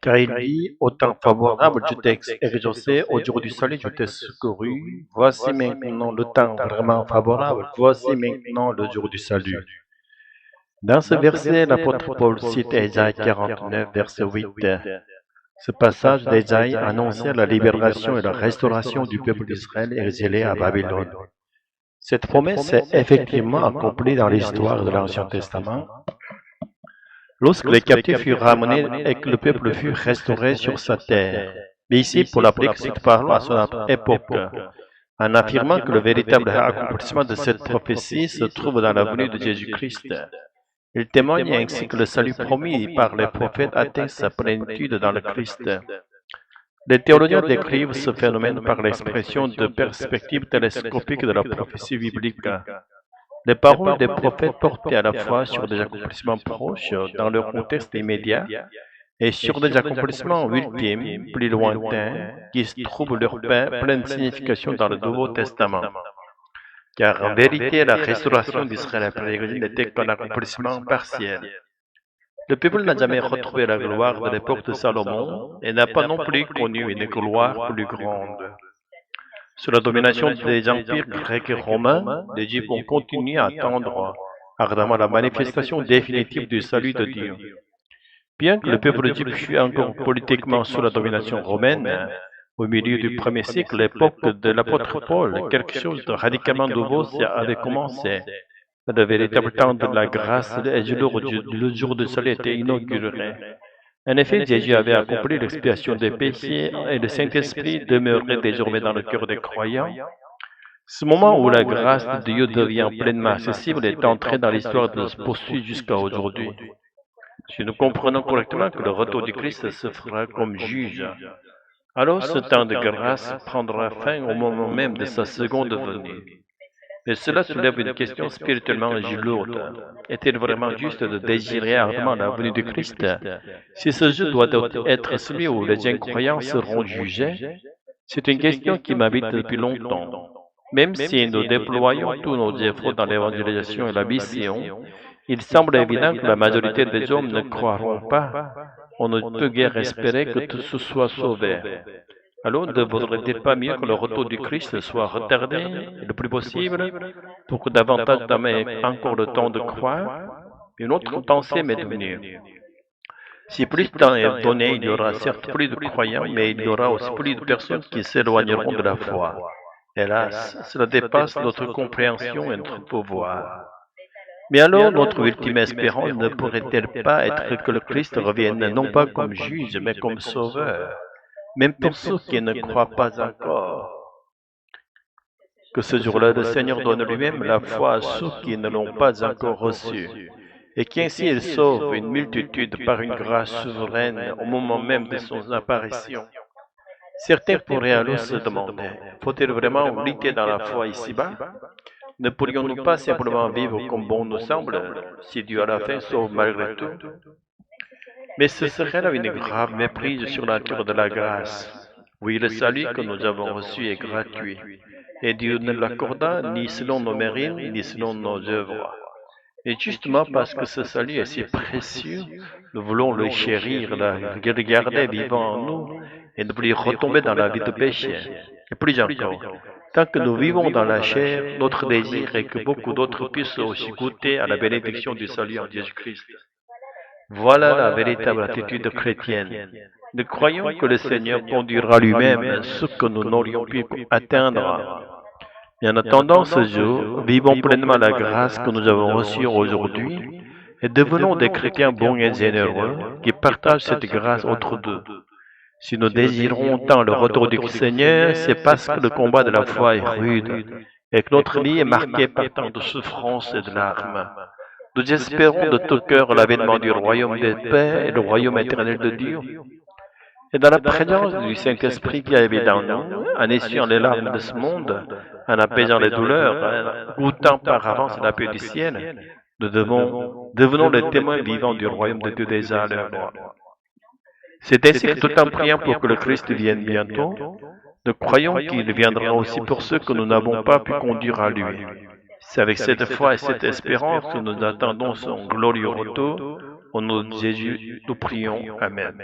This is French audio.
Car il dit, au temps favorable, je t'ai exaucé, au jour du salut, je t'ai secouru. Voici maintenant le temps vraiment favorable, voici maintenant le jour du salut. Dans ce verset, l'apôtre Paul cite Ésaïe 49, verset 8. Ce passage d'Ésaïe annonçait la libération et la restauration du peuple d'Israël exilé à Babylone. Cette promesse s'est effectivement accomplie dans l'histoire de l'Ancien Testament, lorsque les captifs furent ramenés et que le peuple fut restauré sur sa terre. Mais ici, Paul applique cette parole à son époque, en affirmant que le véritable accomplissement de cette prophétie se trouve dans la venue de Jésus-Christ. Il témoigne ainsi que le salut promis par les prophètes atteint sa plénitude dans le Christ. Les théologiens décrivent ce phénomène par l'expression de perspective télescopique de la prophétie biblique. Les paroles des prophètes portaient à la fois sur des accomplissements proches dans leur contexte immédiat et sur des accomplissements ultimes, plus lointains, qui trouvent leur pleine signification dans le Nouveau Testament. Car en vérité, la restauration d'Israël après l'exil n'était qu'un accomplissement partiel. Le peuple n'a jamais retrouvé la gloire de l'époque de Salomon et n'a pas non plus connu une gloire plus grande. Sous la domination des empires grecs et romains, les Juifs ont continué à attendre ardemment la manifestation définitive du salut de Dieu. Bien que le peuple juif fût encore politiquement sous la domination romaine, au milieu du premier siècle, l'époque de l'apôtre Paul, quelque chose de radicalement nouveau avait commencé. Le véritable temps de la grâce et le jour du salut était inauguré. En effet, Jésus avait accompli l'expiation des péchés et le Saint-Esprit demeurait désormais dans le cœur des croyants. Ce moment où la grâce de Dieu devient pleinement accessible est entré dans l'histoire de se poursuit jusqu'à aujourd'hui. Si nous comprenons correctement que le retour du Christ se fera comme juge, alors ce temps de grâce prendra fin au moment même de sa seconde venue. Mais cela soulève une question spirituellement lourde. Est-il vraiment juste de désirer ardemment la venue du Christ? Si ce jour doit être celui où les incroyants seront jugés, c'est une question qui m'habite depuis longtemps. Même si nous déployons tous nos efforts dans l'évangélisation et la mission, il semble évident que la majorité des hommes ne croiront pas. On ne peut guère espérer que tous soient sauvés. Alors, ne vaudrait-il pas mieux que le retour du Christ soit retardé le plus possible pour que davantage d'hommes aient encore le temps de croire? Une autre pensée m'est venue. Si plus de temps est donné, il y aura certes plus de croyants, mais il y aura aussi plus de personnes qui s'éloigneront de la foi. Hélas, cela dépasse notre compréhension et notre pouvoir. Mais alors, notre ultime espérance ne pourrait-elle pas être que le Christ revienne non pas comme juge, mais comme sauveur? Même pour ceux qui ne croient pas encore, que ce jour-là, le Seigneur donne lui-même la foi à ceux qui ne l'ont pas encore reçu, et qu'ainsi il sauve une multitude par une grâce souveraine au moment même de son apparition. Certains pourraient alors se demander, faut-il vraiment lutter dans la foi ici-bas? Ne pourrions-nous pas simplement vivre comme bon nous semble, si Dieu à la fin sauve malgré tout? Mais ce serait là une grave méprise sur la nature de la grâce. Oui, le salut que nous avons reçu est gratuit, et Dieu ne l'accorda ni selon nos mérites, ni selon nos œuvres. Et justement parce que ce salut est si précieux, nous voulons le chérir, le garder vivant en nous, et ne plus retomber dans la vie de péché. Et plus encore, tant que nous vivons dans la chair, notre désir est que beaucoup d'autres puissent aussi goûter à la bénédiction du salut en Jésus-Christ. Voilà la véritable attitude chrétienne. Nous croyons que le Seigneur conduira lui-même ce que nous n'aurions pu atteindre. Et en attendant ce jour, vivons pleinement la grâce que nous avons reçue aujourd'hui et devenons des chrétiens bons et généreux qui partagent cette grâce entre deux. Si nous désirons tant le retour du Seigneur, c'est parce que le combat de la foi est rude et que notre vie est marquée par tant de souffrances et de larmes. Nous espérons de tout cœur l'avènement du royaume des paix et le royaume éternel de Dieu. Et dans la présence du Saint-Esprit qui habite en nous, en essuyant les larmes de ce monde, en apaisant les douleurs, en goûtant par avance la paix du ciel, nous devenons les témoins vivants du royaume de Dieu déjà à l'œuvre. C'est ainsi que tout en priant pour que le Christ vienne bientôt, nous croyons qu'il viendra aussi pour ceux que nous n'avons pas pu conduire à lui. C'est avec cette foi et cette espérance que nous attendons son glorieux retour. Au nom de Jésus, nous prions. Amen.